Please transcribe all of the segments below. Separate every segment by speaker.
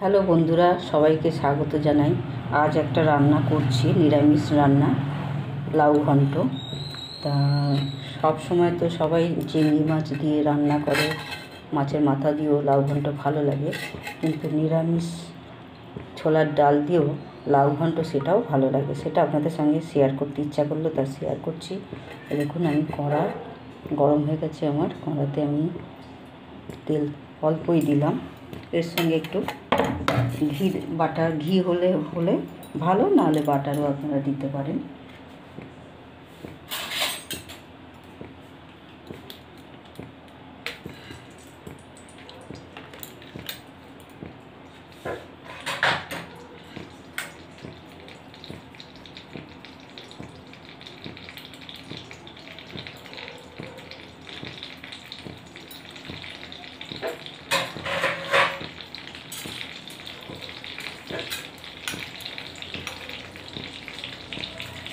Speaker 1: Hello বন্ধুরা, সবাইকে স্বাগত জানাই। আজ একটা রান্না করছি, নিরামিষ রান্না, লাউ ঘন্ট। তা সব সময় তো সবাই চিংড়ি মাছ দিয়ে রান্না করে, মাছের মাথা দিয়েও লাউ ঘন্ট ভালো লাগে, কিন্তু নিরামিষ ছোলার ডাল দিয়েও লাউ ঘন্ট সেটাও ভালো লাগে। সেটা আপনাদের সঙ্গে শেয়ার করতে ইচ্ছা করলো, তা শেয়ার করছি। দেখুন, আমি কড়া গরম হয়ে গেছে আমার, কড়াতে আমি তেল অল্পই দিলাম, এর সঙ্গে একটু ঘি হলে ভালো, নাহলে বাটারও আপনারা দিতে পারেন।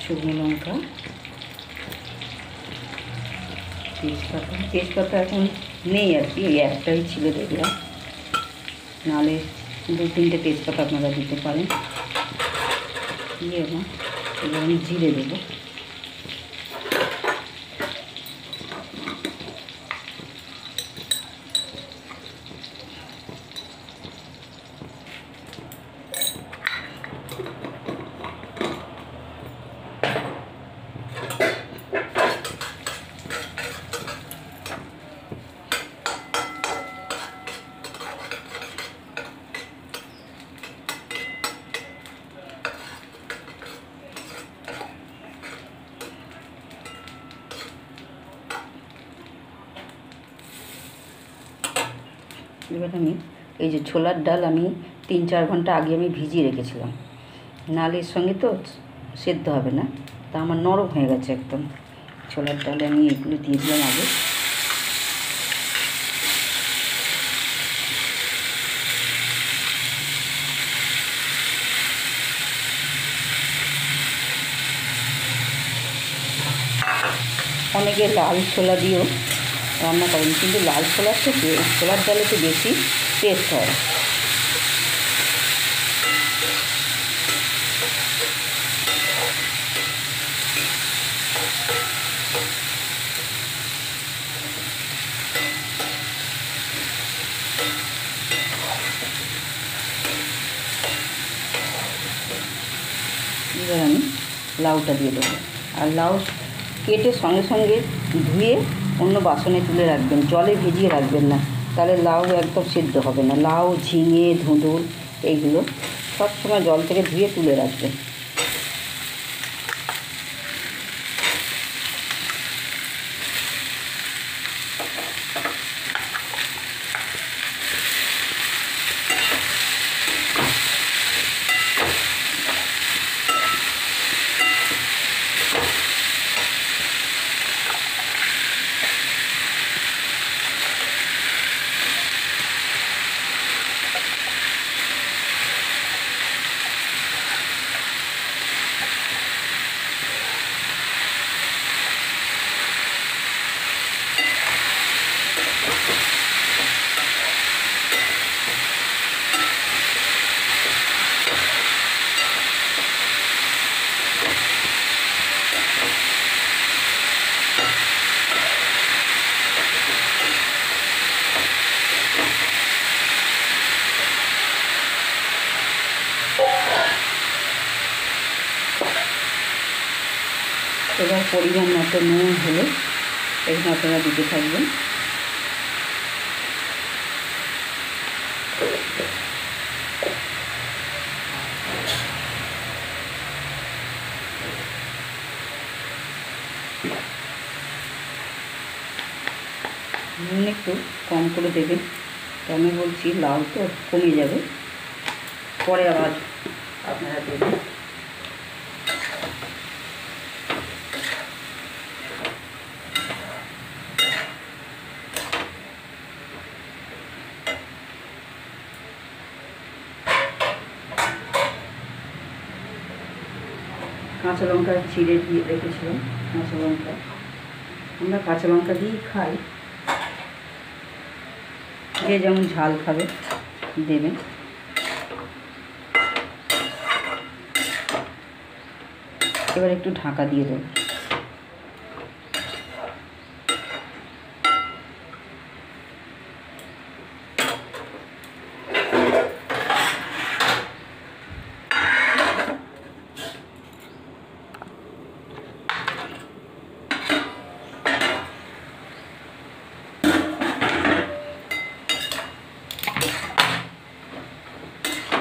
Speaker 1: শুকনো লঙ্কা, তেজপাতা এখন নেই আর কি, এই একটাই ছিল দেখলাম, নাহলে 2-3টে তেজপাতা আপনারা দিতে পারেন। এবার আমি জিরে দেবো। এবার আমি এই যে ছোলার ডাল আমি 3-4 ঘন্টা আগে আমি ভিজিয়ে রেখেছিলাম, নাহলে এর সঙ্গে তো সেদ্ধ হবে না। তা আমার নরম হয়ে গেছে একদম। ছোলার ডালে আমি এগুলো দিয়ে দিলাম আগে। অনেকে লাল ছোলা দিয়েও রান্না করেন, কিন্তু লাল ছোলার থেকে ছোলার ডালেতে বেশি টেস্ট হয়। এবার আমি লাউটা দিয়ে দেবো। আর লাউ কেটে সঙ্গে সঙ্গে ধুয়ে অন্য বাসনে তুলে রাখবেন, জলে ভিজিয়ে রাখবেন না, তাহলে লাউ একদম সেদ্ধ হবে না। লাউ, ঝিঙে, ধুঁদুল এইগুলো সবসময় জল থেকে ধুয়ে তুলে রাখবেন। এবার পরিমাণ মতো নুন হলে এখানে আপনারা দিতে থাকবেন। নুন একটু কম করে দেবেন, তো আমি বলছি লাউ তো কমে যাবে, পরে আবার আপনারা দেবেন। কাঁচা লঙ্কা চিড়ে দিয়ে রেখেছিলাম, কাঁচা লঙ্কা আমরা কাঁচা লঙ্কা দিয়েই খাই, যে যেমন ঝাল খাবে দেবেন। এবার একটু ঢাকা দিয়ে দেবো।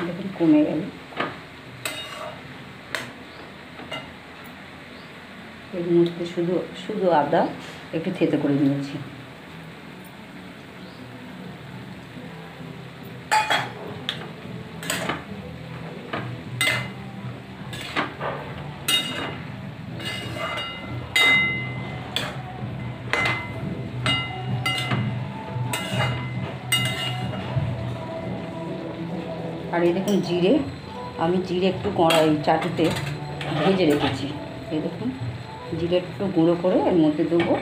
Speaker 1: দেখুন কমে গেল। এর মধ্যে শুধু আদা একটু থেতো করে নিয়েছি। আর এই দেখুন জিরে, আমি জিরে একটু কড়াই চাটুতে ভেজে রেখেছি। এই দেখুন জিরে একটু গুঁড়ো করে এর মধ্যে দেবো,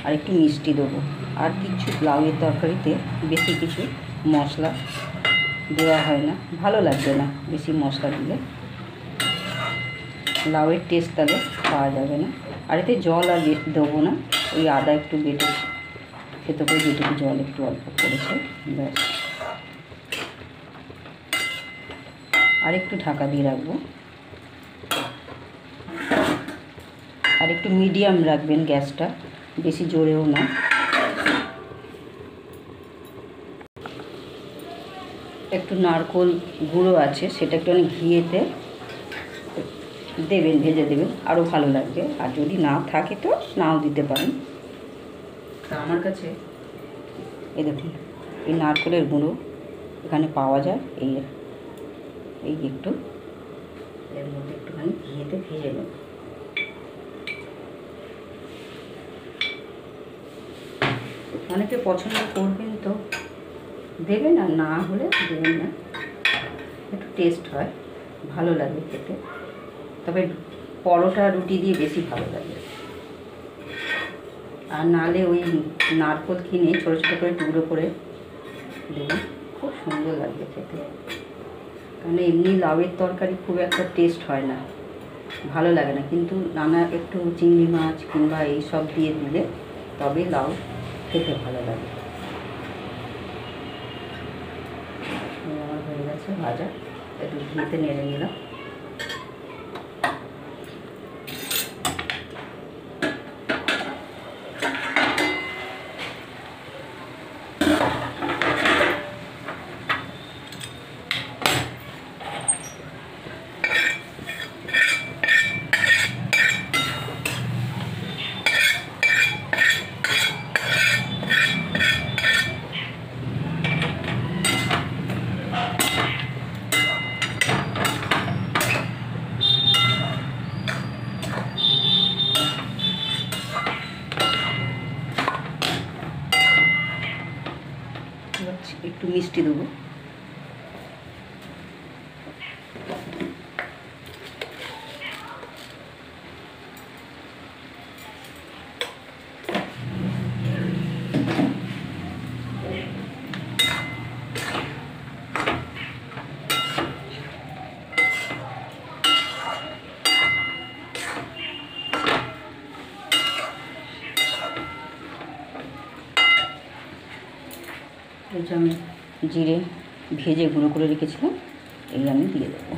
Speaker 1: আর একটু মিষ্টি দেবো। আর কিছু লাউয়ের তরকারিতে বেশি কিছু মশলা দেওয়া হয় না, ভালো লাগবে না বেশি মশলা দিলে, লাউয়ের টেস্ট তাহলে পাওয়া যাবে না। আর এতে জল আর দেবো না, ওই আদা একটু বেটে খেতে করে যেটুকু জল একটু অল্প পড়েছে ব্যাস। আর একটু ঢাকা দিয়ে রাখবো, আর একটু মিডিয়াম রাখবেন গ্যাসটা, বেশি জোরেও না। একটু নারকোল গুঁড়ো আছে, সেটা একটু অনেক ঘিয়েতে দেবেন, ভেজে দেবেন, আরও ভালো লাগবে। আর যদি না থাকে তো নাও দিতে পারেন। তা আমার কাছে এই দেখুন এই নারকোলের গুঁড়ো এখানে পাওয়া যায়, এই একটু এর মধ্যে একটুখানি ঘিয়েতে ভেজে নেব। অনেকে পছন্দ করবেন তো দেবেন, আর না হলে দেবেন না, একটু টেস্ট হয়, ভালো লাগে খেতে। তবে পরোটা রুটি দিয়ে বেশি ভালো লাগে। আর নালে ওই নারকোল কিনে ছোটো ছোটো করে টুকরো করে দেবেন, খুব সুন্দর লাগবে খেতে। কারণ এমনি লাউয়ের তরকারি খুব একটা টেস্ট হয় না, ভালো লাগে না, কিন্তু নানা একটু চিংড়ি মাছ কিংবা এই সব দিয়ে দিলে তবে লাউ খেতে ভালো লাগে। আমার হয়ে গেছে ভাজা, একটু ঘিতে নেড়ে নিলাম। একটু মিষ্টি দেবো, এই যে আমি জিরে ভেজে গুঁড়ো করে রেখেছিলাম, এই আমি দিয়ে দেবো।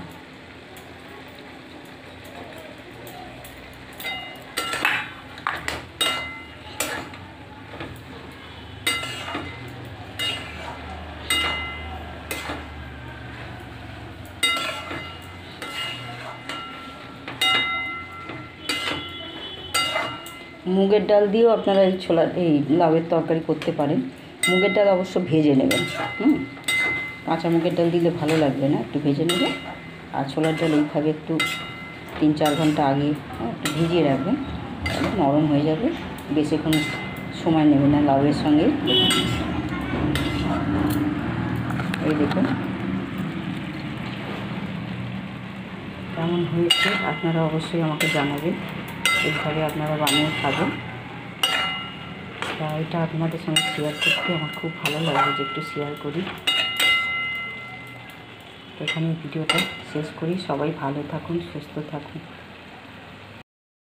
Speaker 1: মুগের ডাল দিয়েও আপনারা এই লাউয়ের তরকারি করতে পারেন। মুগের ডাল অবশ্য ভেজে নেবেন, কাঁচা মুগের ডাল দিলে ভালো লাগবে না, একটু ভেজে নেবেন। আর ছোলার ডাল এইভাবে একটু 3-4 ঘন্টা আগে একটু ভিজিয়ে রাখবেন, তাহলে নরম হয়ে যাবে, বেশিক্ষণ সময় নেবে না লাউয়ের সঙ্গে। এই দেখুন কেমন হয়েছে, আপনারা অবশ্যই আমাকে জানাবেন, এইভাবে আপনারা বানিয়ে খাবেন। তা এটা আপনাদের সঙ্গে শেয়ার করতে আমার খুব ভালো লাগে, যে একটু শেয়ার করি। এখানে ভিডিওটা শেষ করি, সবাই ভালো থাকুন, সুস্থ থাকুন।